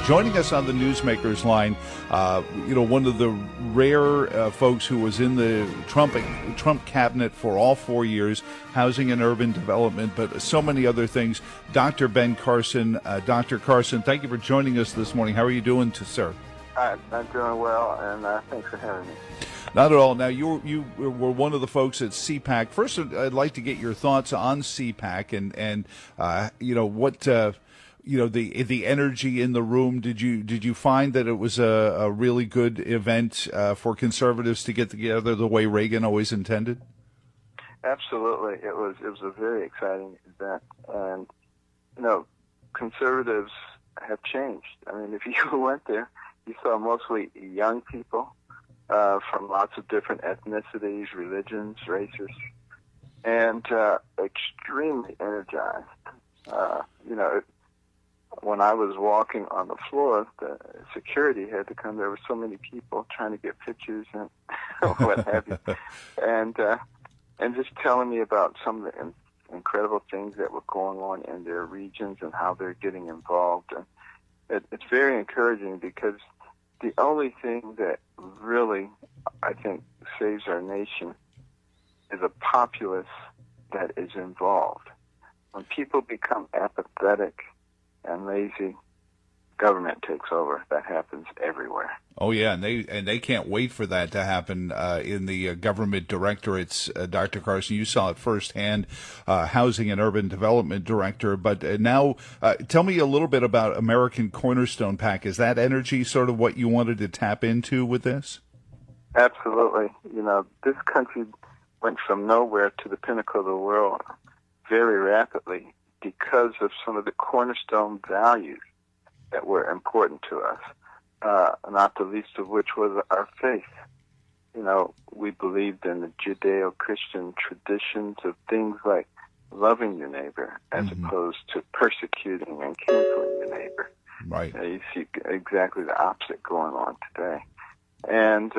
Joining us on the Newsmakers line, one of the rare folks who was in the Trump cabinet for all 4 years, housing and urban development, but so many other things, Dr. Ben Carson. Dr. Carson, thank you for joining us this morning. How are you doing, sir? I'm doing well, and thanks for having me. Not at all. Now, you were one of the folks at CPAC. First, I'd like to get your thoughts on CPAC and what the energy in the room. Did you find that it was a really good event for conservatives to get together the way Reagan always intended? Absolutely, it was a very exciting event, and conservatives have changed. I mean, if you went there, you saw mostly young people from lots of different ethnicities, religions, races, and extremely energized. When I was walking on the floor, the security had to come. There were so many people trying to get pictures and what have you, and just telling me about some of the incredible things that were going on in their regions and how they're getting involved. And it's very encouraging, because the only thing that really, I think, saves our nation is a populace that is involved. When people become apathetic and lazy, government takes over. That happens everywhere. Oh yeah, and they can't wait for that to happen in the government directorates. Dr. Carson, you saw it firsthand, housing and urban development director. But now, tell me a little bit about American Cornerstone PAC. Is that energy sort of what you wanted to tap into with this? Absolutely. This country went from nowhere to the pinnacle of the world very rapidly because of some of the cornerstone values that were important to us, not the least of which was our faith. We believed in the Judeo-Christian traditions of things like loving your neighbor as opposed to persecuting and canceling your neighbor. Right. You see exactly the opposite going on today. And,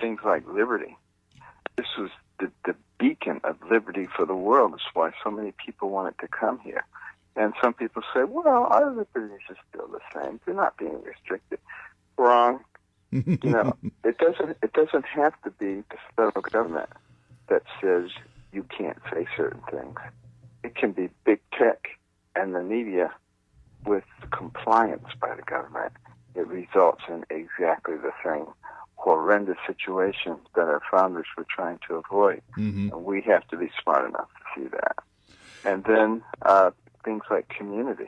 things like liberty. This was the beacon of liberty for the world. That's why so many people wanted to come here. And some people say, well, our liberties are still the same. They're not being restricted. Wrong. It doesn't have to be the federal government that says you can't say certain things. It can be big tech and the media with compliance by the government. It results in exactly the same horrendous situations that our founders were trying to avoid. And we have to be smart enough to see that. And then things like community,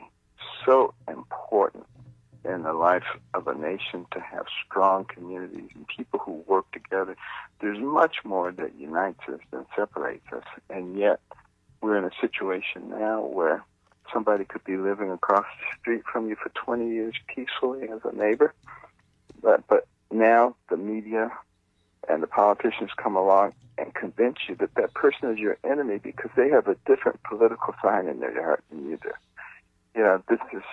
so important in the life of a nation to have strong communities and people who work together. There's much more that unites us than separates us, and yet we're in a situation now where somebody could be living across the street from you for 20 years peacefully as a neighbor, but now the media and the politicians come along and convince you that that person is your enemy because they have a different political sign in their yard than you do. This is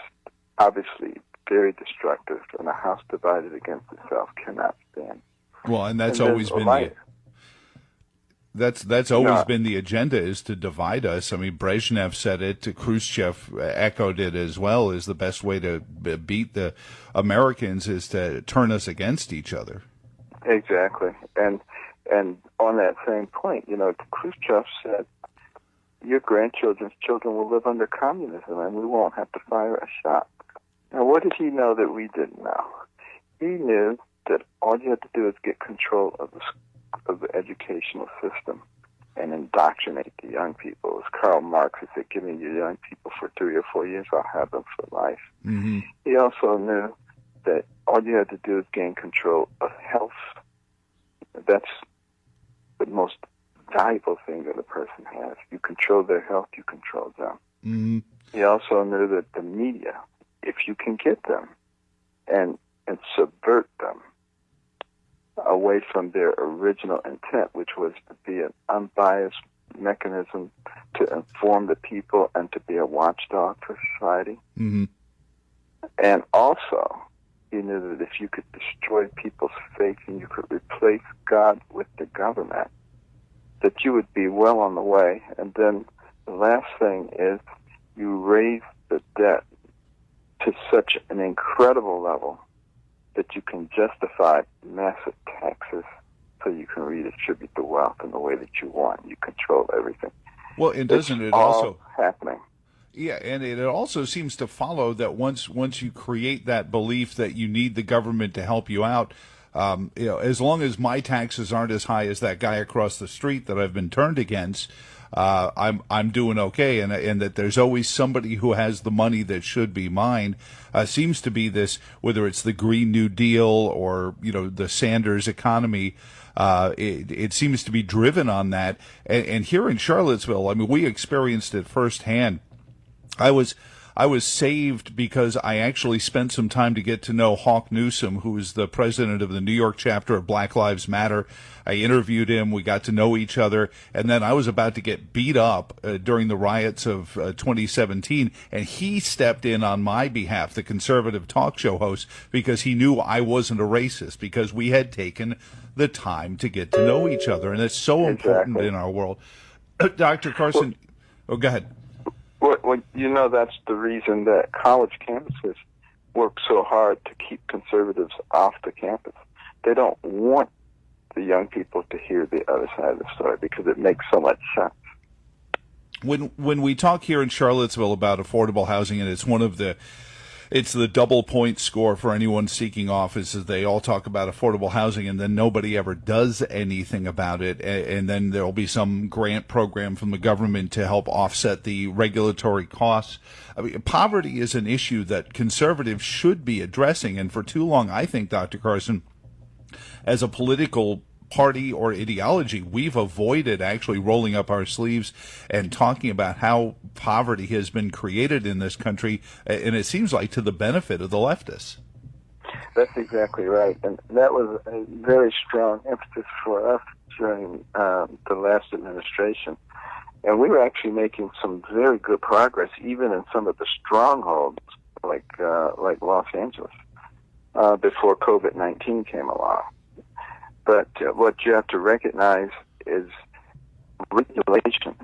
obviously very destructive, and a house divided against itself cannot stand. Well, and that's always been that's always been the agenda, is to divide us. I mean, Brezhnev said it, Khrushchev echoed it as well, is the best way to beat the Americans is to turn us against each other. Exactly. And on that same point, Khrushchev said, your grandchildren's children will live under communism and we won't have to fire a shot. Now, what did he know that we didn't know? He knew that all you had to do is get control of the educational system and indoctrinate the young people. As Karl Marx said, give me your young people for 3 or 4 years, I'll have them for life. He also knew that all you had to do is gain control of health. That's the most valuable thing that a person has. You control their health, you control them. He also knew that the media, if you can get them and subvert them away from their original intent, which was to be an unbiased mechanism to inform the people and to be a watchdog for society. And also, he knew that if you could destroy people's faith and you could replace God with the government, that you would be well on the way. And then the last thing is you raise the debt to such an incredible level that you can justify massive taxes so you can redistribute the wealth in the way that you want. You control everything. Well, and doesn't it all also happening? Yeah, and it also seems to follow that once you create that belief that you need the government to help you out, as long as my taxes aren't as high as that guy across the street that I've been turned against, I'm doing okay, and that there's always somebody who has the money that should be mine. Seems to be this, whether it's the Green New Deal or the Sanders economy. It seems to be driven on that, and here in Charlottesville, I mean, we experienced it firsthand. I was saved because I actually spent some time to get to know Hawk Newsom, who is the president of the New York chapter of Black Lives Matter. I interviewed him. We got to know each other. And then I was about to get beat up during the riots of 2017. And he stepped in on my behalf, the conservative talk show host, because he knew I wasn't a racist, because we had taken the time to get to know each other. And it's so important in our world. Dr. Carson, go ahead. Well, that's the reason that college campuses work so hard to keep conservatives off the campus. They don't want the young people to hear the other side of the story because it makes so much sense. When we talk here in Charlottesville about affordable housing, and it's the double point score for anyone seeking office, is they all talk about affordable housing and then nobody ever does anything about it. And then there'll be some grant program from the government to help offset the regulatory costs. I mean, poverty is an issue that conservatives should be addressing. And for too long, I think, Dr. Carson, as a political party or ideology, we've avoided actually rolling up our sleeves and talking about how poverty has been created in this country, and it seems like to the benefit of the leftists. That's exactly right, and that was a very strong emphasis for us during the last administration, and we were actually making some very good progress, even in some of the strongholds like Los Angeles, before COVID-19 came along. But what you have to recognize is regulation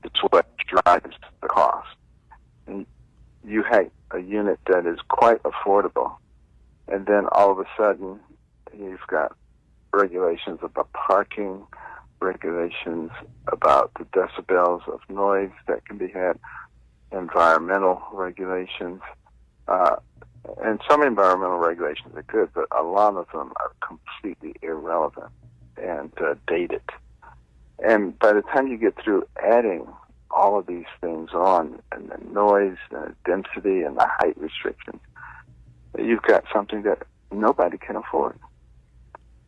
is what drives the cost. And you have a unit that is quite affordable, and then all of a sudden you've got regulations about parking, regulations about the decibels of noise that can be had, environmental regulations, and some environmental regulations are good, but a lot of them are completely irrelevant and dated. And by the time you get through adding all of these things on, and the noise, and the density, and the height restrictions, you've got something that nobody can afford.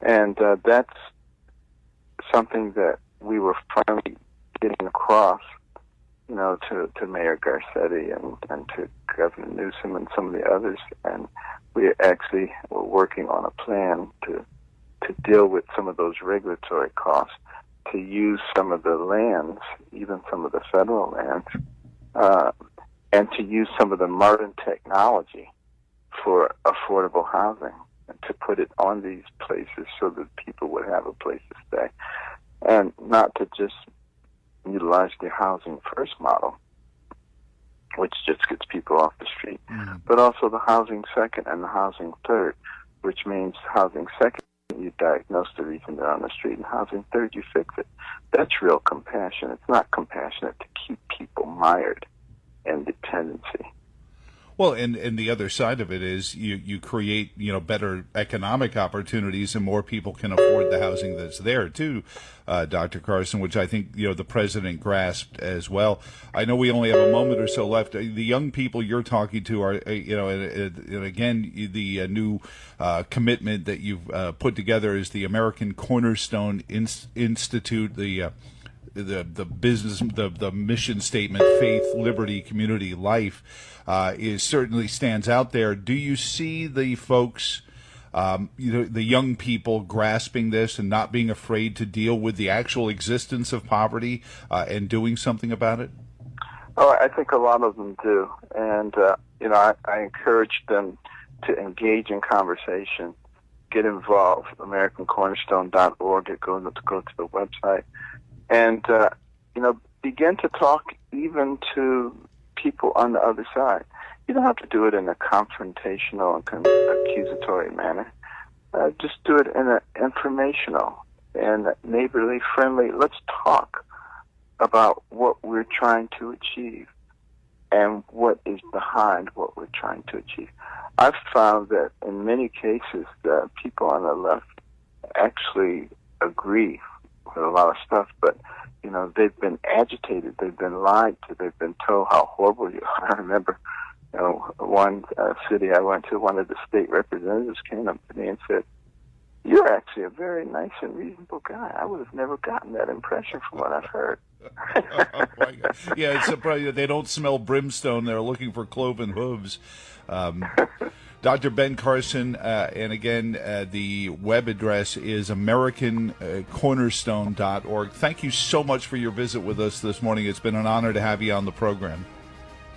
And that's something that we were finally getting across, to Mayor Garcetti and to Governor Newsom and some of the others, and we actually were working on a plan to deal with some of those regulatory costs, to use some of the lands, even some of the federal lands, and to use some of the modern technology for affordable housing, and to put it on these places so that people would have a place to stay, and not to just utilize the housing first model, which just gets people off the street, but also the housing second and the housing third, which means housing second, you diagnose the reason they're on the street, and housing third, you fix it. That's real compassion. It's not compassionate to keep people mired in dependency. Well, and the other side of it is you create, better economic opportunities, and more people can afford the housing that's there too, Dr. Carson, which I think, the president grasped as well. I know we only have a moment or so left. The young people you're talking to are, and again, the new commitment that you've put together is the American Cornerstone Institute, the business, the mission statement, faith, liberty, community, life, certainly stands out there. Do you see the folks, the young people grasping this and not being afraid to deal with the actual existence of poverty and doing something about it? Oh, I think a lot of them do, and I encourage them to engage in conversation, get involved. AmericanCornerstone.org. Go to the website. And, begin to talk even to people on the other side. You don't have to do it in a confrontational and accusatory manner. Just do it in an informational and neighborly, friendly. Let's talk about what we're trying to achieve and what is behind what we're trying to achieve. I've found that in many cases, people on the left actually agree with a lot of stuff, but they've been agitated, they've been lied to, they've been told how horrible you are. I remember, one city I went to, one of the state representatives came up to me and said, "You're actually a very nice and reasonable guy. I would have never gotten that impression from what I've heard." Oh my God. Yeah, it's surprising they don't smell brimstone. They're looking for cloven hooves. Dr. Ben Carson, and again, the web address is AmericanCornerstone.org. Thank you so much for your visit with us this morning. It's been an honor to have you on the program.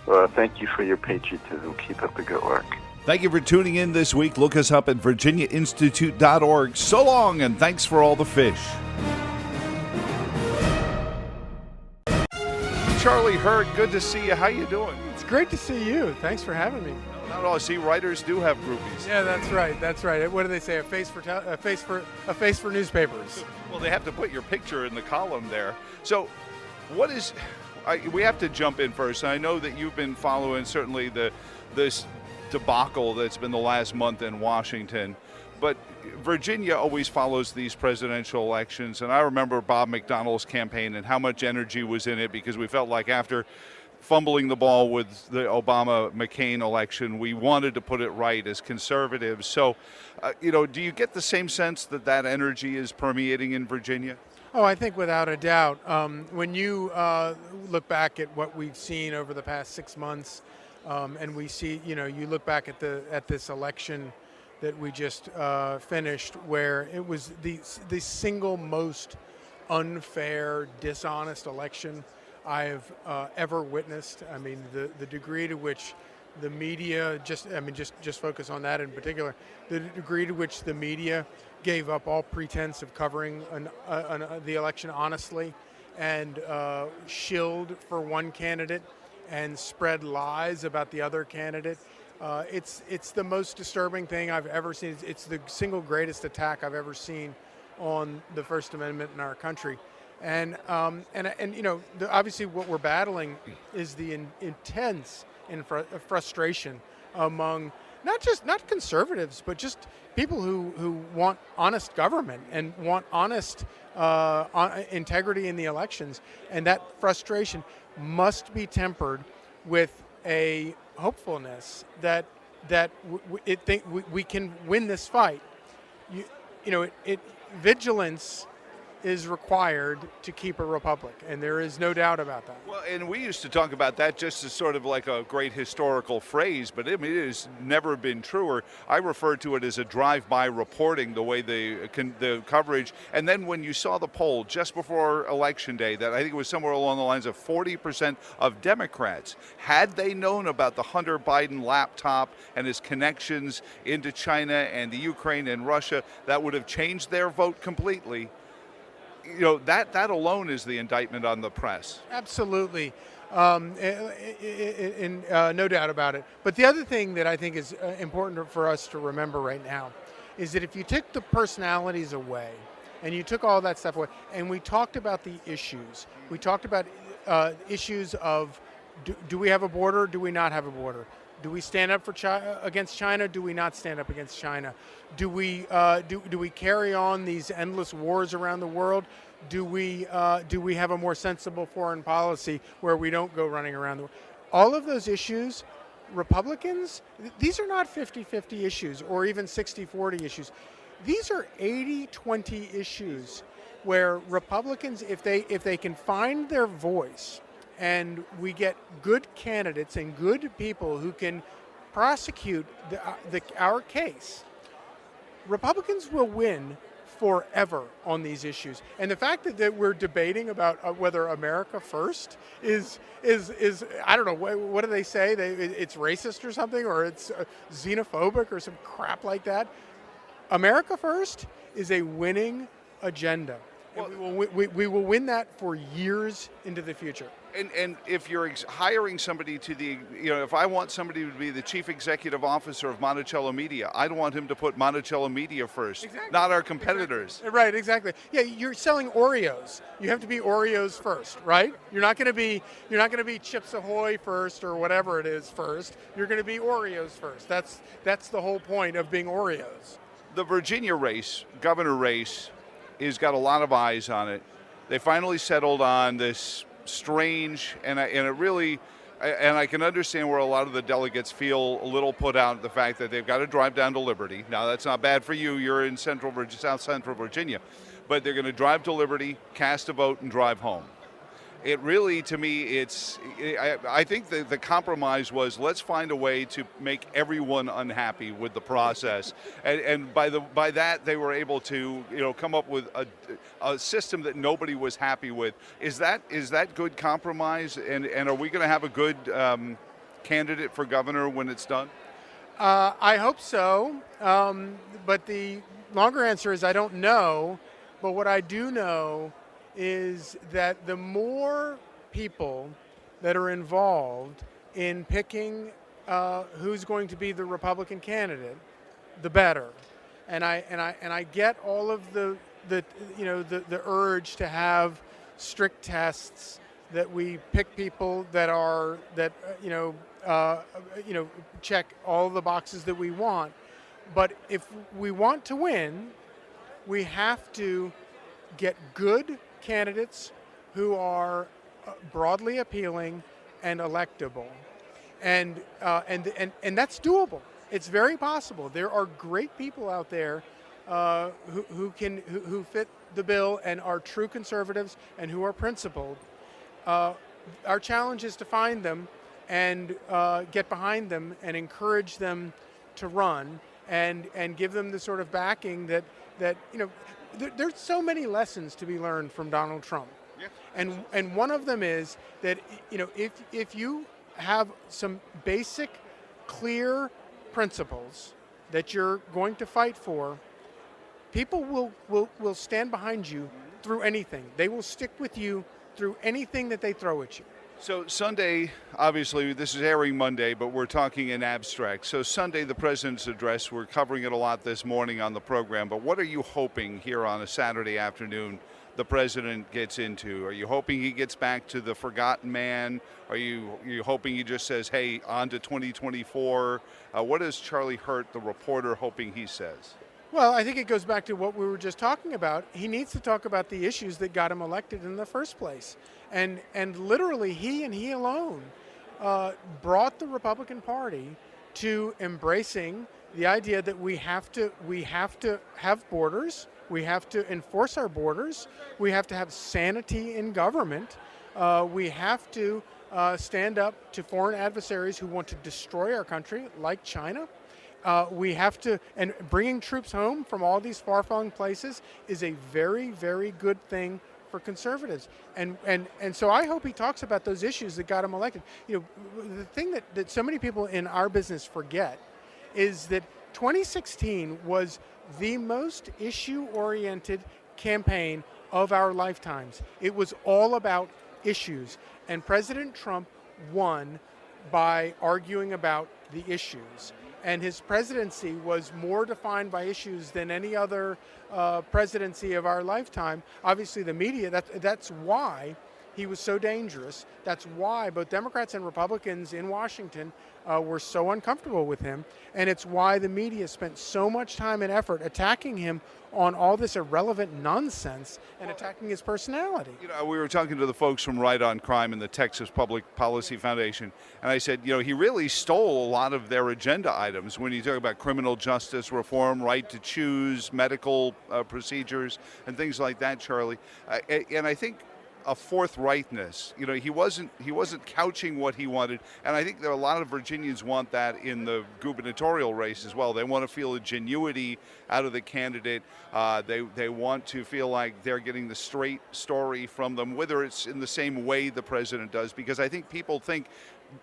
Well, thank you for your patriotism. Keep up the good work. Thank you for tuning in this week. Look us up at VirginiaInstitute.org. So long, and thanks for all the fish. Charlie Hurd, good to see you. How you doing? It's great to see you. Thanks for having me. Not all. See, writers do have groupies. Yeah, that's right. That's right. What do they say? A face for newspapers. Well, they have to put your picture in the column there. So, what is? We have to jump in first. I know that you've been following certainly this debacle that's been the last month in Washington, but Virginia always follows these presidential elections, and I remember Bob McDonnell's campaign and how much energy was in it, because we felt like after fumbling the ball with the Obama-McCain election, we wanted to put it right as conservatives. So, do you get the same sense that energy is permeating in Virginia? Oh, I think without a doubt. When you look back at what we've seen over the past 6 months, and we see, you look back at this election that we just finished, where it was the single most unfair, dishonest election I've ever witnessed. I mean, the degree to which the media just focus on that in particular. The degree to which the media gave up all pretense of covering the election honestly, and shilled for one candidate and spread lies about the other candidate. It's the most disturbing thing I've ever seen. It's the single greatest attack I've ever seen on the First Amendment in our country. And obviously what we're battling is the intense frustration among not conservatives, but just people who want honest government and want honest integrity in the elections. And that frustration must be tempered with a hopefulness that we can win this fight. Vigilance is required to keep a republic, and there is no doubt about that. Well, and we used to talk about that just as sort of like a great historical phrase, but it has never been truer. I refer to it as a drive-by reporting, the way the coverage. And then when you saw the poll just before Election Day, that I think it was somewhere along the lines of 40% of Democrats, had they known about the Hunter Biden laptop and his connections into China and the Ukraine and Russia, that would have changed their vote completely. That alone is the indictment on the press. Absolutely. No doubt about it. But the other thing that I think is important for us to remember right now is that if you took the personalities away and you took all that stuff away, and we talked about the issues, we talked about issues of do we have a border, do we not have a border? Do we stand up for against China? Do we not stand up against China? Do we carry on these endless wars around the world? Do we have a more sensible foreign policy where we don't go running around the world? All of those issues, Republicans, these are not 50-50 issues or even 60-40 issues. These are 80-20 issues where Republicans, if they can find their voice, and we get good candidates and good people who can prosecute our case, Republicans will win forever on these issues. And the fact that we're debating about whether America first is I don't know, what do they say? It's racist or something, or it's xenophobic or some crap like that. America first is a winning agenda. And we will win that for years into the future. And if you're hiring somebody if I want somebody to be the chief executive officer of Monticello Media, I'd want him to put Monticello Media first, Exactly. not our competitors. Exactly. Right, exactly. Yeah, you're selling Oreos. You have to be Oreos first, right? You're not going to be Chips Ahoy first or whatever it is first. You're going to be Oreos first. That's the whole point of being Oreos. The Virginia race, governor race, has got a lot of eyes on it. They finally settled on this strange, and I can understand where a lot of the delegates feel a little put out the fact that they've got to drive down to Liberty. Now, that's not bad for you. You're in South Central Virginia. But they're going to drive to Liberty, cast a vote, and drive home. It really, to me, I think the compromise was, let's find a way to make everyone unhappy with the process, and by that they were able to come up with a system that nobody was happy with. Is that good compromise? And are we going to have a good candidate for governor when it's done? I hope so, but the longer answer is I don't know. But what I do know is that the more people that are involved in picking who's going to be the Republican candidate, the better. And I get all of the urge to have strict tests, that we pick people that check all the boxes that we want. But if we want to win, we have to get good candidates who are broadly appealing and electable, and that's doable. It's very possible. There are great people out there who fit the bill and are true conservatives and who are principled. Our challenge is to find them and get behind them and encourage them to run and give them the sort of backing that there's so many lessons to be learned from Donald Trump. Yeah. And one of them is that if you have some basic, clear principles that you're going to fight for, people will stand behind you through anything. They will stick with you through anything that they throw at you. So Sunday, obviously, this is airing Monday, but we're talking in abstract. So Sunday, the president's address, we're covering it a lot this morning on the program, but what are you hoping here on a Saturday afternoon the president gets into? Are you hoping he gets back to the forgotten man? Are you hoping he just says, hey, on to 2024? What is Charlie Hurt, the reporter, hoping he says? Well, I think it goes back to what we were just talking about. He needs to talk about the issues that got him elected in the first place. And literally, he and he alone brought the Republican Party to embracing the idea that we have to have borders, we have to enforce our borders, we have to have sanity in government, we have to stand up to foreign adversaries who want to destroy our country, like China. We have to, and bringing troops home from all these far-flung places is a very, very good thing for conservatives. And so I hope he talks about those issues that got him elected. The thing that so many people in our business forget is that 2016 was the most issue-oriented campaign of our lifetimes. It was all about issues. And President Trump won by arguing about the issues. And his presidency was more defined by issues than any other presidency of our lifetime. Obviously, the media, that's why he was so dangerous. That's why both Democrats and Republicans in Washington were so uncomfortable with him. And it's why the media spent so much time and effort attacking him on all this irrelevant nonsense and attacking his personality. We were talking to the folks from Right on Crime and the Texas Public Policy Foundation, and I said, he really stole a lot of their agenda items when you talk about criminal justice reform, right to choose, medical procedures, and things like that, Charlie. And I think a forthrightness. He wasn't couching what he wanted, and I think there are a lot of Virginians want that in the gubernatorial race as well. They want to feel a genuity out of the candidate. They want to feel like they're getting the straight story from them, whether it's in the same way the president does, because I think people think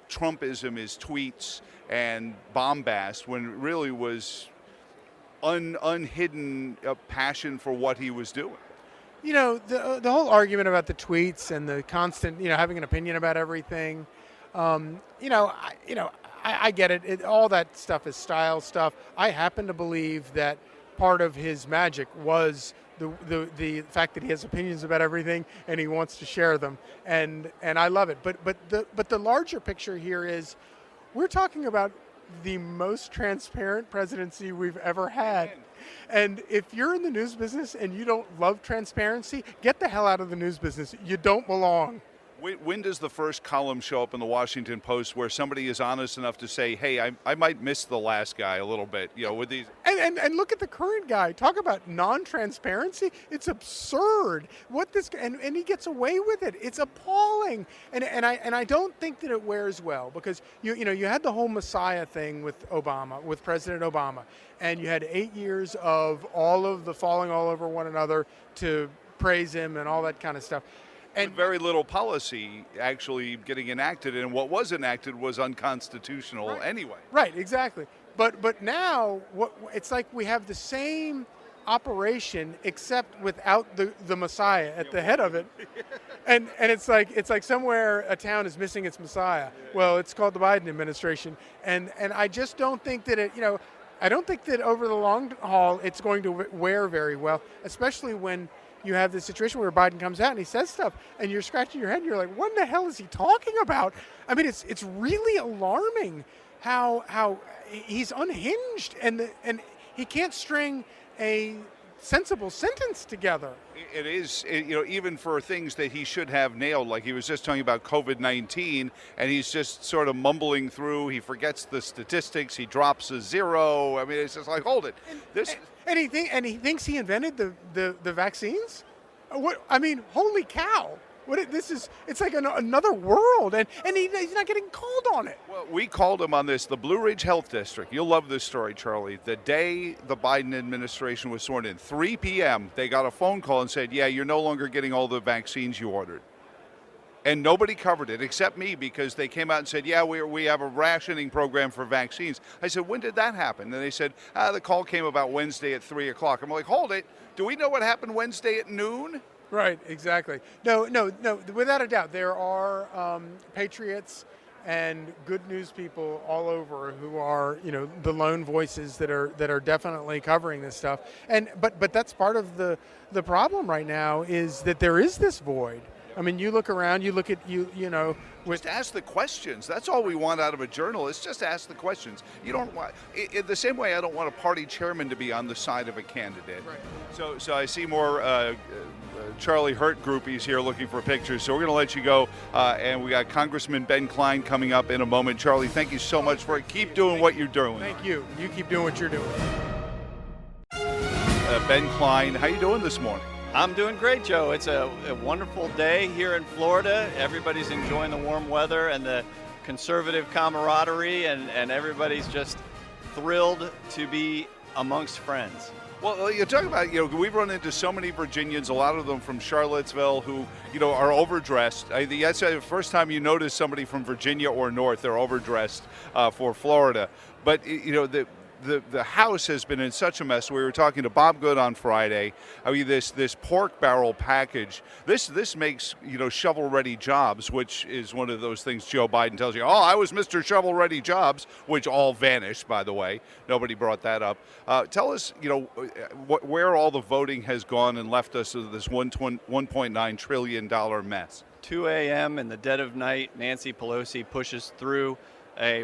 Trumpism is tweets and bombast when it really was unhidden passion for what he was doing. The whole argument about the tweets and the constant, having an opinion about everything. I get it. All that stuff is style stuff. I happen to believe that part of his magic was the fact that he has opinions about everything and he wants to share them, and I love it. But the larger picture here is we're talking about the most transparent presidency we've ever had. And if you're in the news business and you don't love transparency, get the hell out of the news business. You don't belong. When does the first column show up in the Washington Post where somebody is honest enough to say, hey, I might miss the last guy a little bit, with these? And look at the current guy. Talk about non-transparency. It's absurd. And he gets away with it. It's appalling. And I don't think that it wears well because you had the whole Messiah thing with Obama, with President Obama, and you had 8 years of all of the falling all over one another to praise him and all that kind of stuff. And very little policy actually getting enacted, and what was enacted was unconstitutional anyway. Right, exactly. But now it's like we have the same operation except without the Messiah at the head of it, and it's like somewhere a town is missing its Messiah. Well, it's called the Biden administration, and I just don't think that I don't think that over the long haul it's going to wear very well, especially when you have this situation where Biden comes out and he says stuff and you're scratching your head and you're like, what in the hell is he talking about? I mean, it's really alarming how he's unhinged and he can't string a sensible sentence together. It is, even for things that he should have nailed, like he was just talking about COVID-19, and he's just sort of mumbling through. He forgets the statistics. He drops a zero. I mean, it's just like, hold it. And he thinks he invented the vaccines. What? I mean, holy cow! It's like another world, and he's not getting called on it. Well, we called him on this, the Blue Ridge Health District. You'll love this story, Charlie. The day the Biden administration was sworn in, 3 p.m., they got a phone call and said, yeah, you're no longer getting all the vaccines you ordered. And nobody covered it except me because they came out and said, yeah, we have a rationing program for vaccines. I said, when did that happen? And they said, the call came about Wednesday at 3 o'clock. I'm like, hold it. Do we know what happened Wednesday at noon? Right, exactly. No, without a doubt, there are patriots and good news people all over who are, the lone voices that are definitely covering this stuff. But that's part of the problem right now is that there is this void. I mean, you look around, you look at, Just ask the questions. That's all we want out of a journalist. Just ask the questions. You don't want, in the same way I don't want a party chairman to be on the side of a candidate. Right. So I see more Charlie Hurt groupies here looking for pictures. So we're going to let you go. And we got Congressman Ben Cline coming up in a moment. Charlie, thank you so much for it. Keep doing what you're doing. Thank you. You keep doing what you're doing. Ben Cline, how you doing this morning? I'm doing great, Joe. It's a wonderful day here in Florida. Everybody's enjoying the warm weather and the conservative camaraderie, and everybody's just thrilled to be amongst friends. Well, you're talking about, we've run into so many Virginians, a lot of them from Charlottesville, who, are overdressed. That's the first time you notice somebody from Virginia or north, they're overdressed for Florida. But, the House has been in such a mess. We were talking to Bob Good on Friday. I mean, this pork barrel package, this makes, shovel-ready jobs, which is one of those things Joe Biden tells you, I was Mr. Shovel-Ready Jobs, which all vanished, by the way. Nobody brought that up. Tell us, where all the voting has gone and left us with this $1.9 trillion mess. 2 a.m. in the dead of night, Nancy Pelosi pushes through a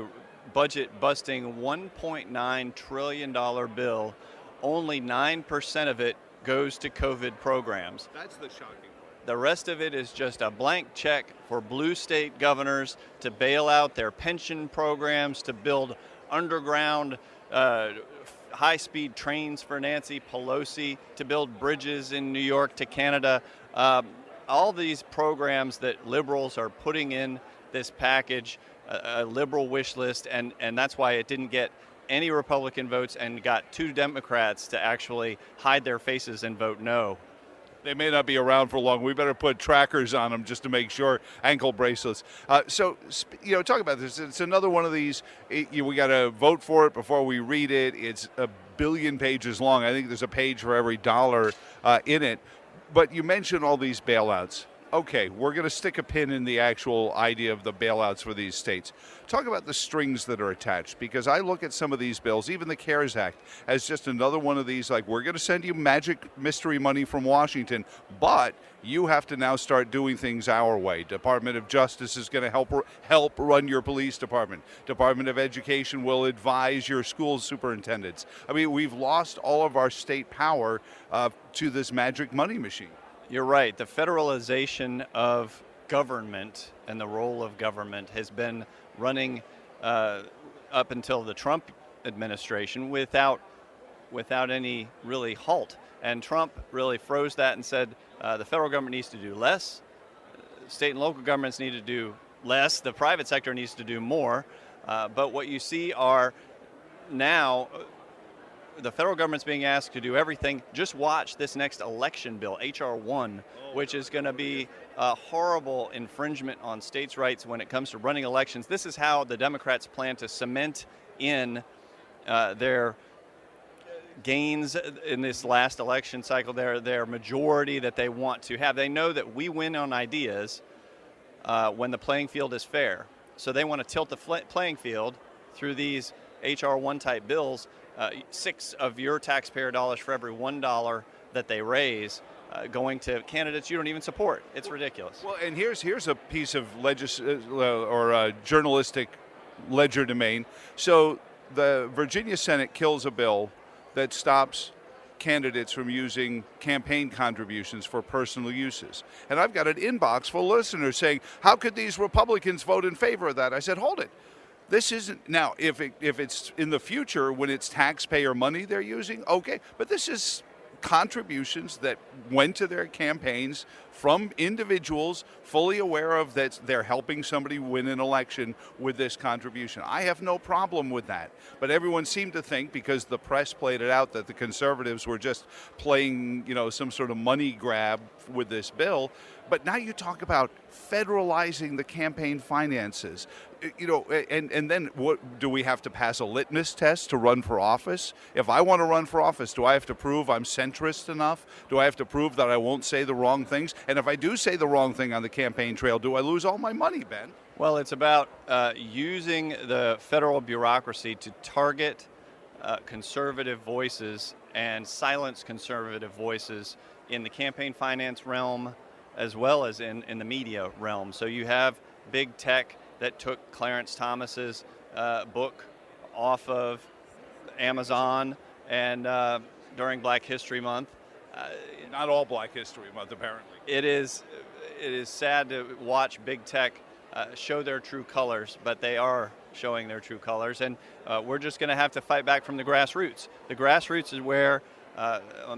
budget-busting $1.9 trillion bill. Only 9% of it goes to COVID programs. That's the shocking part. The rest of it is just a blank check for blue state governors to bail out their pension programs, to build underground high-speed trains for Nancy Pelosi, to build bridges in New York to Canada. All these programs that liberals are putting in this package, a liberal wish list, and that's why it didn't get any Republican votes and got 2 Democrats to actually hide their faces and vote no. They may not be around for long. We better put trackers on them just to make sure, ankle bracelets. So, talk about this. It's another one of these, we got to vote for it before we read it. It's a billion pages long. I think there's a page for every dollar in it. But you mentioned all these bailouts. Okay, we're going to stick a pin in the actual idea of the bailouts for these states. Talk about the strings that are attached, because I look at some of these bills, even the CARES Act, as just another one of these, like, we're going to send you magic mystery money from Washington, but you have to now start doing things our way. Department of Justice is going to help run your police department. Department of Education will advise your school superintendents. I mean, we've lost all of our state power to this magic money machine. You're right. The federalization of government and the role of government has been running up until the Trump administration without any really halt. And Trump really froze that and said the federal government needs to do less, state and local governments need to do less, the private sector needs to do more. But what you see are now the federal government's being asked to do everything. Just watch this next election bill, H.R. 1, which is going to be a horrible infringement on states' rights when it comes to running elections. This is how the Democrats plan to cement in their gains in this last election cycle, their majority that they want to have. They know that we win on ideas when the playing field is fair. So they want to tilt the playing field through these H.R. 1 type bills. 6 of your taxpayer dollars for every $1 that they raise going to candidates you don't even support. It's ridiculous. Well, and here's a piece of journalistic legerdemain. So the Virginia Senate kills a bill that stops candidates from using campaign contributions for personal uses. And I've got an inbox full of listeners saying, how could these Republicans vote in favor of that? I said, hold it. This isn't, now, if it's in the future when it's taxpayer money they're using, okay. But this is contributions that went to their campaigns from individuals fully aware of that they're helping somebody win an election with this contribution. I have no problem with that. But everyone seemed to think, because the press played it out, that the conservatives were just playing, some sort of money grab with this bill. But now you talk about federalizing the campaign finances. And then what, do we have to pass a litmus test to run for office? If I want to run for office, do I have to prove I'm centrist enough? Do I have to prove that I won't say the wrong things? And if I do say the wrong thing on the campaign trail, do I lose all my money, Ben? Well, it's about using the federal bureaucracy to target conservative voices and silence conservative voices in the campaign finance realm as well as in the media realm. So you have big tech that took Clarence Thomas's book off of Amazon and during Black History Month. Not all Black History Month, apparently. It is sad to watch big tech show their true colors, but they are showing their true colors, and we're just going to have to fight back from the grassroots. The grassroots is where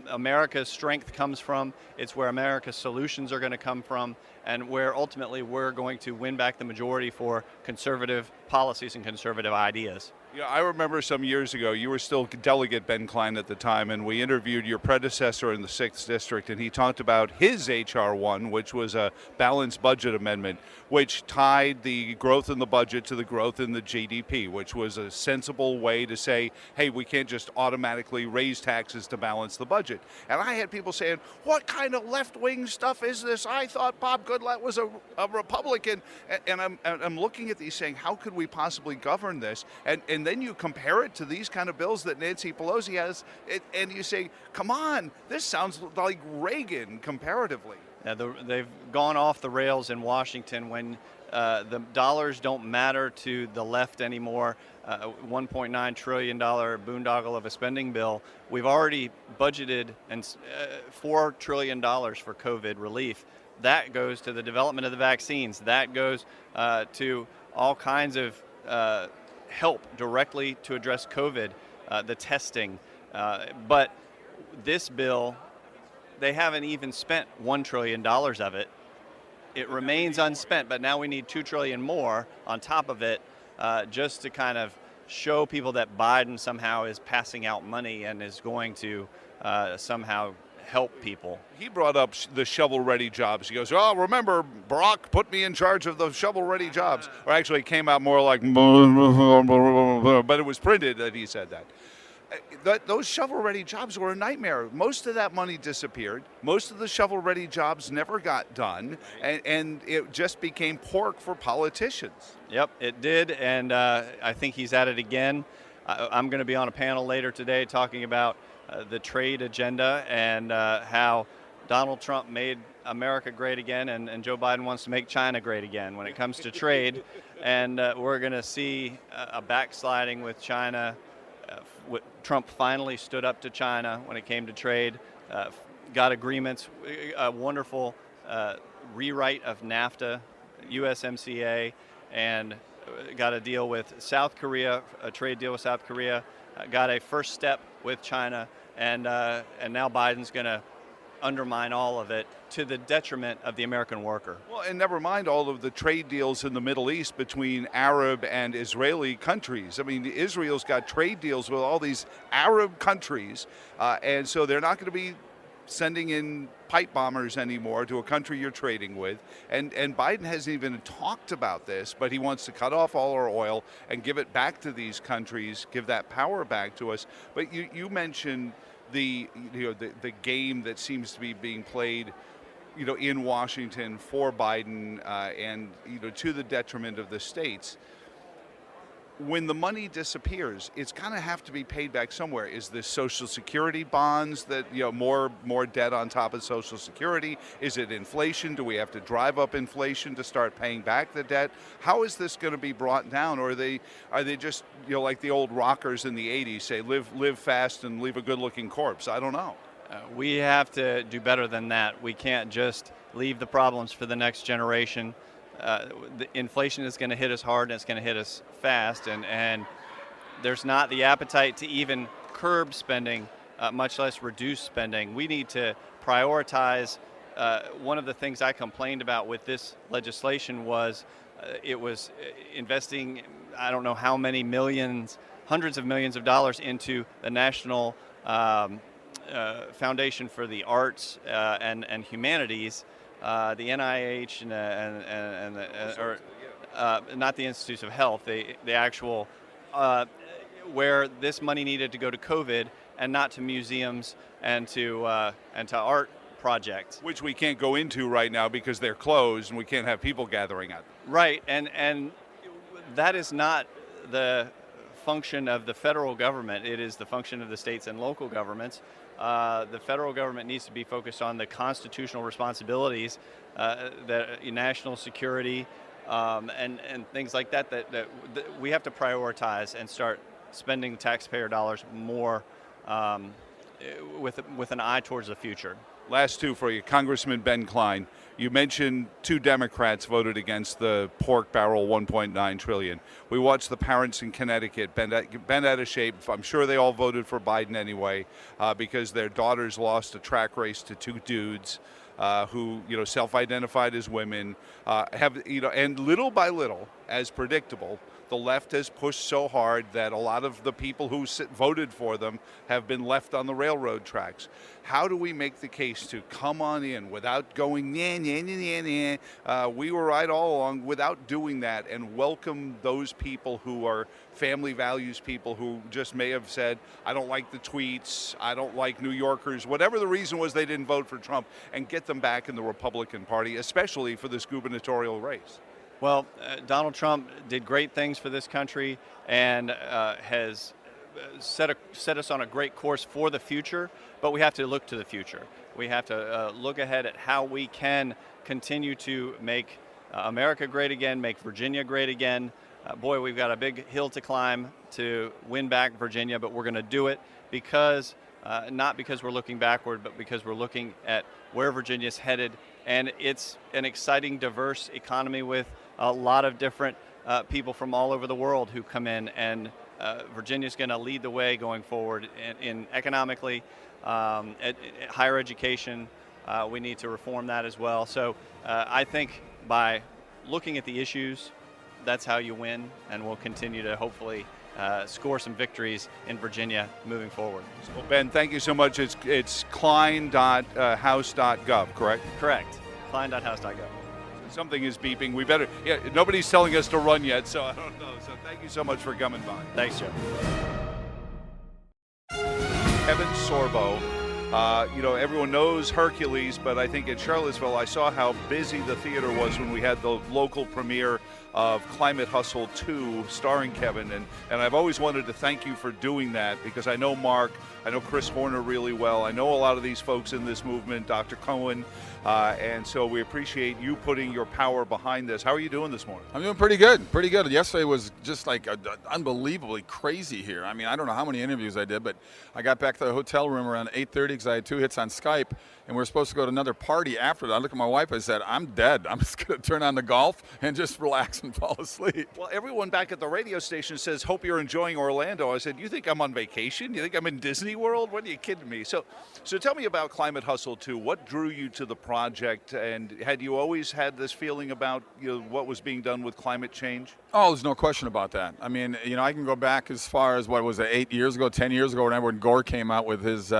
America's strength comes from. It's where America's solutions are going to come from, and where ultimately we're going to win back the majority for conservative policies and conservative ideas. Yeah, I remember some years ago, you were still Delegate Ben Cline at the time, and we interviewed your predecessor in the 6th District, and he talked about his H.R. 1, which was a balanced budget amendment, which tied the growth in the budget to the growth in the GDP, which was a sensible way to say, hey, we can't just automatically raise taxes to balance the budget. And I had people saying, what kind of left-wing stuff is this? I thought Bob Goodlatte was a Republican. And I'm looking at these saying, how could we possibly govern this? And then you compare it to these kind of bills that Nancy Pelosi has, and you say, come on, this sounds like Reagan comparatively. Now, they've gone off the rails in Washington when the dollars don't matter to the left anymore. $1.9 trillion boondoggle of a spending bill. We've already budgeted $4 trillion for COVID relief. That goes to the development of the vaccines. That goes to all kinds of help directly to address COVID, the testing. But this bill, they haven't even spent $1 trillion of it. It remains unspent, but now we need $2 trillion more on top of it just to kind of show people that Biden somehow is passing out money and is going to somehow help people. He brought up the shovel-ready jobs. He goes, oh, remember, Barack put me in charge of the shovel-ready jobs. Or actually, it came out more like, but it was printed that he said that. those shovel-ready jobs were a nightmare. Most of that money disappeared. Most of the shovel-ready jobs never got done, and it just became pork for politicians. Yep, it did, and I think he's at it again. I'm going to be on a panel later today talking about the trade agenda and how Donald Trump made America great again, and Joe Biden wants to make China great again when it comes to trade. And we're going to see a backsliding with China. Trump finally stood up to China when it came to trade, got agreements, a wonderful rewrite of NAFTA, USMCA, and got a deal with South Korea, a trade deal with South Korea, got a first step with China, and now Biden's going to undermine all of it to the detriment of the American worker. Well, and never mind all of the trade deals in the Middle East between Arab and Israeli countries. I mean, Israel's got trade deals with all these Arab countries, and so they're not going to be sending in pipe bombers anymore to a country you're trading with. And Biden hasn't even talked about this, but he wants to cut off all our oil and give it back to these countries, give that power back to us. But you mentioned the game that seems to be being played, in Washington for Biden, and to the detriment of the states. When the money disappears, it's going to have to be paid back somewhere. Is this Social Security bonds that, more debt on top of Social Security? Is it inflation? Do we have to drive up inflation to start paying back the debt? How is this going to be brought down? Or are they just, like the old rockers in the 80s say, live fast and leave a good-looking corpse? I don't know. We have to do better than that. We can't just leave the problems for the next generation. The inflation is going to hit us hard, and it's going to hit us fast, and there's not the appetite to even curb spending, much less reduce spending. We need to prioritize. One of the things I complained about with this legislation was it was investing, I don't know how many millions, hundreds of millions of dollars into the National Foundation for the Arts and Humanities, the NIH not the Institutes of Health, the actual where this money needed to go to COVID and not to museums and to art projects, which we can't go into right now because they're closed and we can't have people gathering at them. Right, and that is not the function of the federal government. It is the function of the states and local governments. The federal government needs to be focused on the constitutional responsibilities, national security, and things like that, that we have to prioritize and start spending taxpayer dollars more with an eye towards the future. Last two for you. Congressman Ben Cline, you mentioned 2 Democrats voted against the pork barrel $1.9 trillion. We watched the parents in Connecticut bent out of shape. I'm sure they all voted for Biden anyway, because their daughters lost a track race to 2 dudes who self-identified as women, and little by little, as predictable, the left has pushed so hard that a lot of the people who voted for them have been left on the railroad tracks. How do we make the case to come on in without going, we were right all along, without doing that, and welcome those people who are family values people who just may have said, I don't like the tweets, I don't like New Yorkers, whatever the reason was they didn't vote for Trump, and get them back in the Republican Party, especially for this gubernatorial race? Well, Donald Trump did great things for this country and has set us on a great course for the future, but we have to look to the future. We have to look ahead at how we can continue to make America great again, make Virginia great again. Boy, we've got a big hill to climb to win back Virginia, but we're going to do it because, not because we're looking backward, but because we're looking at where Virginia's headed. And it's an exciting, diverse economy with a lot of different people from all over the world who come in, and Virginia's going to lead the way going forward in economically, at higher education. We need to reform that as well. So I think by looking at the issues, that's how you win, and we'll continue to hopefully score some victories in Virginia moving forward. Well, Ben, thank you so much. It's Cline.house.gov, correct? Correct. Cline.house.gov. Something is beeping. We better. Yeah, nobody's telling us to run yet, so I don't know. So thank you so much for coming by. Thanks, Joe. Kevin Sorbo. Everyone knows Hercules, but I think in Charlottesville, I saw how busy the theater was when we had the local premiere of Climate Hustle 2 starring Kevin. And I've always wanted to thank you for doing that, because I know Mark, I know Chris Horner really well. I know a lot of these folks in this movement, Dr. Cohen, and so we appreciate you putting your power behind this. How are you doing this morning? I'm doing pretty good, pretty good. Yesterday was just like unbelievably crazy here. I mean, I don't know how many interviews I did, but I got back to the hotel room around 8:30 because I had 2 hits on Skype, and we were supposed to go to another party after that. I looked at my wife, I said, I'm dead. I'm just going to turn on the golf and just relax and fall asleep. Well, everyone back at the radio station says, hope you're enjoying Orlando. I said, you think I'm on vacation? You think I'm in Disney World? What are you kidding me? So tell me about Climate Hustle 2. What drew you to the project, and had you always had this feeling about what was being done with climate change? Oh, there's no question about that. I mean, I can go back as far as, 8 years ago, 10 years ago, when Gore came out with his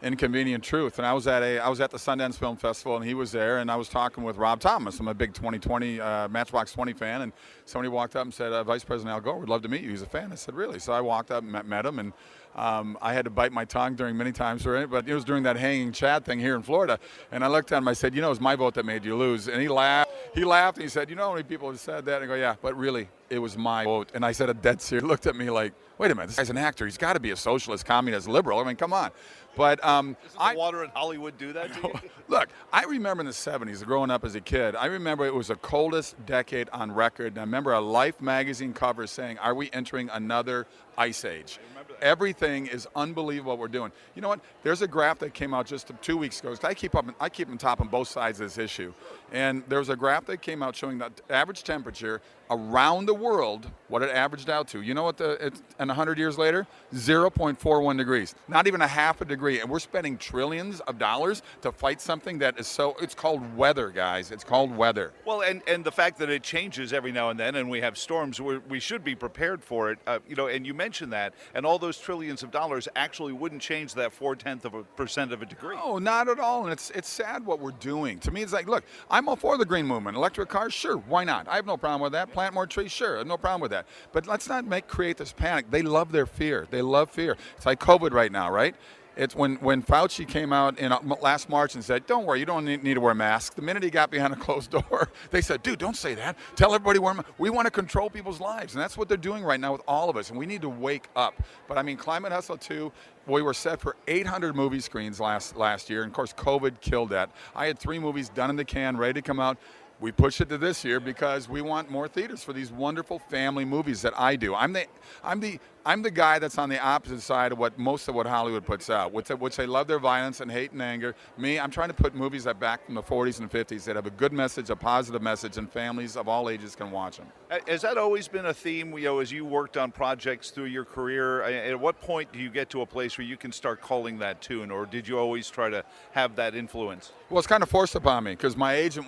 Inconvenient Truth. And I was at the Sundance Film Festival, and he was there, and I was talking with Rob Thomas. I'm a big 2020 Matchbox 20 fan, and somebody walked up and said, Vice President Al Gore would love to meet you. He's a fan. I said, really? So I walked up and met him, and I had to bite my tongue during many times for it, but it was during that hanging Chad thing here in Florida. And I looked at him, I said, it's my vote that made you lose. And he laughed. He laughed, and he said, how many people have said that? And I go, yeah, but really, it was my vote. And I said, a dead serious. He looked at me like, wait a minute, this guy's an actor. He's got to be a socialist, communist, liberal. I mean, come on. But doesn't the water in Hollywood do that to you? Look, I remember in the 70s, growing up as a kid, I remember it was the coldest decade on record. And I remember a Life magazine cover saying, are we entering another ice age? Everything is unbelievable what we're doing. You know what? There's a graph that came out just 2 weeks ago. I keep on top on both sides of this issue. And there was a graph that came out showing the average temperature around the world, what it averaged out to. You know what? And 100 years later, 0.41 degrees. Not even a half a degree. And we're spending trillions of dollars to fight something that is it's called weather, guys. It's called weather. Well, and the fact that it changes every now and then, and we have storms, we should be prepared for it. And you mentioned that, and all those trillions of dollars actually wouldn't change that 0.4% of a degree. No, not at all. And it's sad what we're doing. To me, it's like, look, I'm all for the green movement. Electric cars, sure, why not? I have no problem with that. Plant more trees, sure, no problem with that. But let's not create this panic. They love their fear. They love fear. It's like COVID right now, right? It's when Fauci came out in last March and said, don't worry, you don't need to wear masks. The minute he got behind a closed door, they said, dude, don't say that. Tell everybody we want to control people's lives. And that's what they're doing right now with all of us. And we need to wake up. But I mean, Climate Hustle 2, we were set for 800 movie screens last year. And of course, COVID killed that. I had 3 movies done in the can, ready to come out. We pushed it to this year because we want more theaters for these wonderful family movies that I do. I'm the guy that's on the opposite side of most of what Hollywood puts out, which they love their violence and hate and anger. Me, I'm trying to put movies that back from the 40s and 50s that have a good message, a positive message, and families of all ages can watch them. Has that always been a theme, as you worked on projects through your career? At what point do you get to a place where you can start calling that tune, or did you always try to have that influence? Well, it's kind of forced upon me because my agent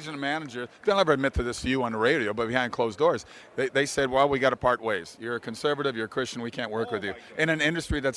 and manager, they'll never admit to this to you on the radio, but behind closed doors, they said, well, we got to part ways. You're a conservative, you're a Christian, we can't work with you. In an industry they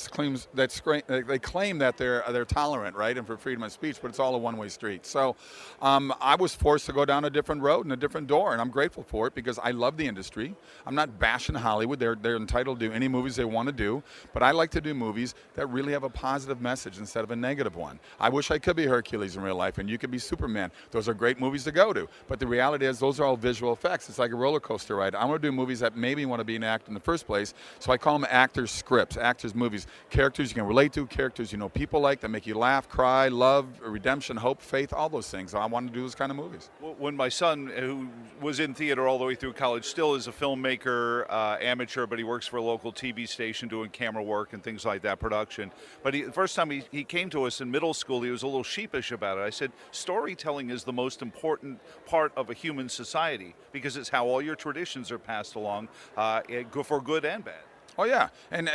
claim that they're tolerant, right, and for freedom of speech, but it's all a one-way street. So I was forced to go down a different road and a different door, and I'm grateful for it because I love the industry. I'm not bashing Hollywood. They're entitled to do any movies they want to do, but I like to do movies that really have a positive message instead of a negative one. I wish I could be Hercules in real life, and you could be Superman. Those are great movies to go to, but the reality is those are all visual effects. It's like a roller coaster ride. I want to do movies that maybe want to be an actor in the first place, so I call them actors' scripts, actors' movies, characters you can relate to, characters people like, that make you laugh, cry, love, redemption, hope, faith, all those things. So I want to do those kind of movies. When my son, who was in theater all the way through college, still is a filmmaker, amateur, but he works for a local TV station doing camera work and things like that, production. But the first time he came to us in middle school, he was a little sheepish about it. I said, storytelling is the most important part of a human society because it's how all your traditions are passed along for good and bad. Oh, yeah. And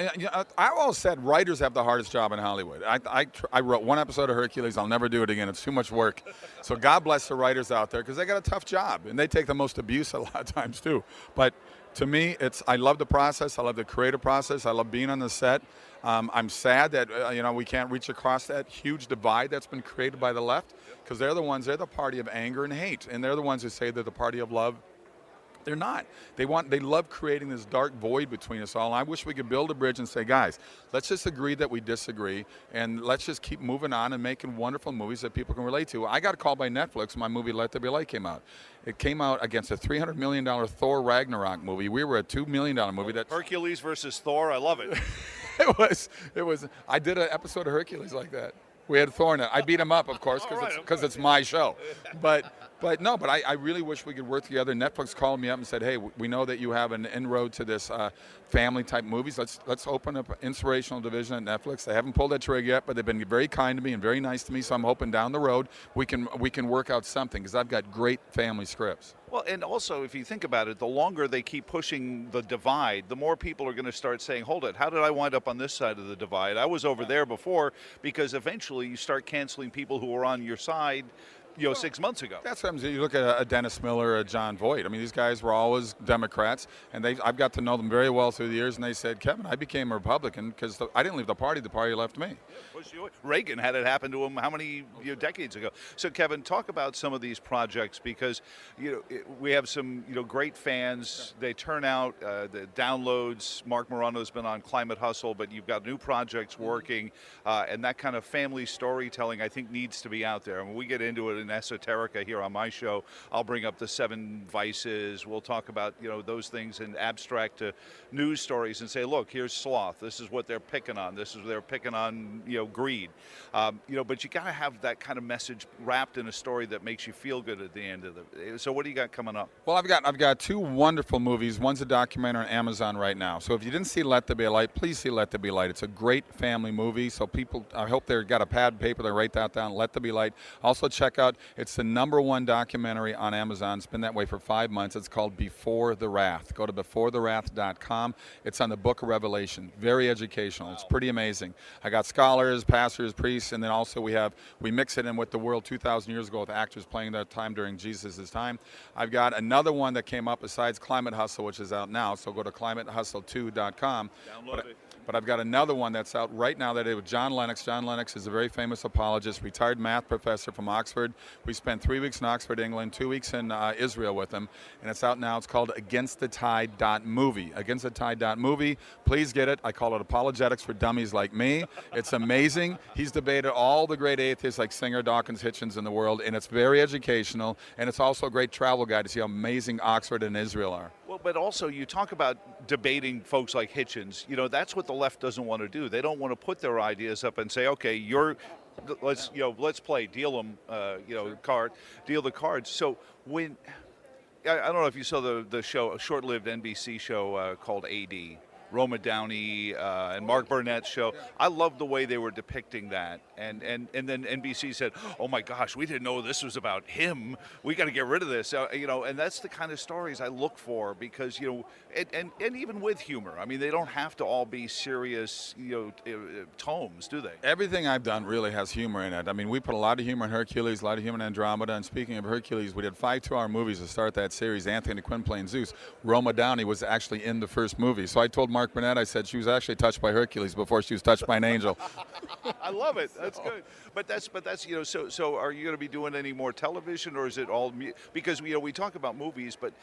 I always said writers have the hardest job in Hollywood. I wrote 1 episode of Hercules. I'll never do it again. It's too much work. So God bless the writers out there because they got a tough job, and they take the most abuse a lot of times too. But to me, I love the process. I love the creative process. I love being on the set. I'm sad that we can't reach across that huge divide that's been created by the left because they're the party of anger and hate, and they're the ones who say they're the party of love, They're not. They love creating this dark void between us all. And I wish we could build a bridge and say, guys, let's just agree that we disagree, and let's just keep moving on and making wonderful movies that people can relate to. I got a call by Netflix when my movie Let There Be Light came out. It came out against a $300 million Thor Ragnarok movie. We were a $2 million movie. That Hercules versus Thor. I love it. It was. I did an episode of Hercules like that. We had Thor in it. I beat him up, of course, because it's my show. But I really wish we could work together. Netflix called me up and said, hey, we know that you have an inroad to this family-type movies. Let's open up an inspirational division at Netflix. They haven't pulled that trigger yet, but they've been very kind to me and very nice to me, so I'm hoping down the road we can work out something, because I've got great family scripts. Well, and also, if you think about it, the longer they keep pushing the divide, the more people are going to start saying, hold it, how did I wind up on this side of the divide? I was over there before, because eventually you start canceling people who were on your side, 6 months ago. That's what I'm saying. You look at a Dennis Miller, a John Voight. I mean, these guys were always Democrats, and I've got to know them very well through the years, and they said, Kevin, I became a Republican because I didn't leave the party left me. Yeah, Reagan had it happen to him how many decades ago? So, Kevin, talk about some of these projects, because we have some great fans. They turn out, the downloads. Mark Morano's been on Climate Hustle, but you've got new projects working, and that kind of family storytelling, I think, needs to be out there. And when we get into it in esoterica here on my show, I'll bring up the 7 vices. We'll talk about those things in abstract news stories and say, look, here's sloth. This is what they're picking on. This is what they're picking on greed. But you got to have that kind of message wrapped in a story that makes you feel good at the end of the. So what do you got coming up? Well, I've got 2 wonderful movies. One's a documentary on Amazon right now. So if you didn't see Let There Be a Light, please see Let There Be Light. It's a great family movie. So people, I hope they've got a pad and paper. They write that down. Let There Be Light. Also check out. It's the #1 documentary on Amazon. It's been that way for 5 months. It's called Before the Wrath. Go to beforethewrath.com. It's on the Book of Revelation. Very educational. It's pretty amazing. I got scholars, pastors, priests, and then also we mix it in with the world 2,000 years ago with actors playing their time during Jesus' time. I've got another one that came up besides Climate Hustle, which is out now. So go to climatehustle2.com. Download it. But I've got another one that's out right now that I did with John Lennox. John Lennox is a very famous apologist, retired math professor from Oxford. We spent 3 weeks in Oxford, England, 2 weeks in Israel with him, and it's out now. It's called AgainstTheTide.movie. AgainstTheTide.movie. Please get it. I call it Apologetics for Dummies Like Me. It's amazing. He's debated all the great atheists like Singer, Dawkins, Hitchens in the world, and it's very educational, and it's also a great travel guide to see how amazing Oxford and Israel are. Well, but also you talk about debating folks like Hitchens. That's what the left doesn't want to do. They don't want to put their ideas up and say, okay, let's play, deal them, deal the cards. So when I don't know if you saw the show, a short-lived NBC show called AD. Roma Downey and Mark Burnett's show. I love the way they were depicting that. And then NBC said, oh my gosh, we didn't know this was about him. We got to get rid of this. And that's the kind of stories I look for, because, and even with humor. I mean, they don't have to all be serious, tomes, do they? Everything I've done really has humor in it. I mean, we put a lot of humor in Hercules, a lot of humor in Andromeda. And speaking of Hercules, we did 5 2-hour movies to start that series. Anthony Quinn playing Zeus. Roma Downey was actually in the first movie. So I told Mark Burnett, I said she was actually touched by Hercules before she was touched by an angel. I love it. That's good. But that's so are you going to be doing any more television, or is it all because we talk about movies, but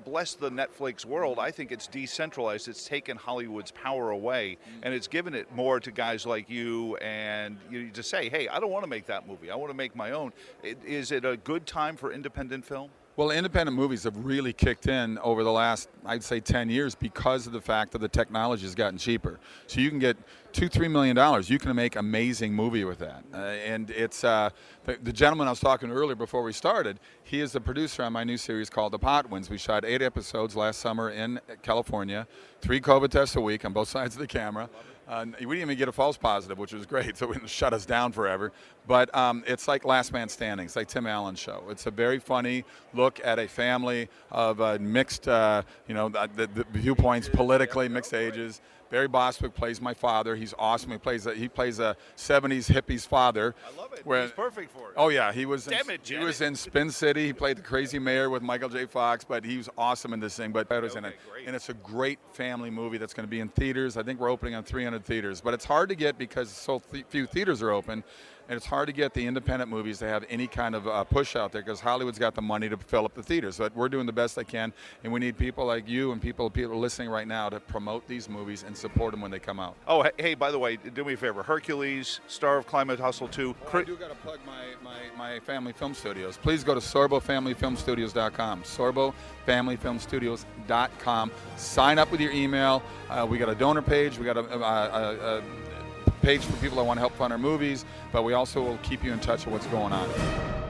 bless the Netflix world, I think it's decentralized. It's taken Hollywood's power away, and it's given it more to guys like you and to say, hey, I don't want to make that movie. I want to make my own. Is it a good time for independent film? Well, independent movies have really kicked in over the last, I'd say, 10 years because of the fact that the technology has gotten cheaper. So you can get $2-3 million. You can make an amazing movie with that. And it's the gentleman I was talking to earlier before we started, he is the producer on my new series called The Potwins. We shot 8 episodes last summer in California, 3 COVID tests a week on both sides of the camera. We didn't even get a false positive, which was great, so it didn't shut us down forever. But it's like Last Man Standing. It's like Tim Allen's show. It's a very funny look at a family of mixed, the viewpoints politically, mixed ages. Barry Bostwick plays my father. He's awesome. He plays a 70s hippie's father. I love it. Where, he's perfect for it. Oh yeah, he was. He was in Spin City. He played the crazy mayor with Michael J. Fox, but he was awesome in this thing. But was in it, great. And it's a great family movie that's going to be in theaters. I think we're opening on 300 theaters, but it's hard to get because so few theaters are open. and it's hard to get the independent movies to have any kind of push out there because Hollywood's got the money to fill up the theaters. But we're doing the best they can, and we need people like you and people listening right now to promote these movies and support them when they come out. Oh, hey, by the way, do me a favor. Hercules, star of Climate Hustle 2. I do got to plug my family film studios. Please go to SorboFamilyFilmStudios.com. SorboFamilyFilmStudios.com. Sign up with your email. We got a donor page. We got a page for people that want to help fund our movies, but we also will keep you in touch with what's going on.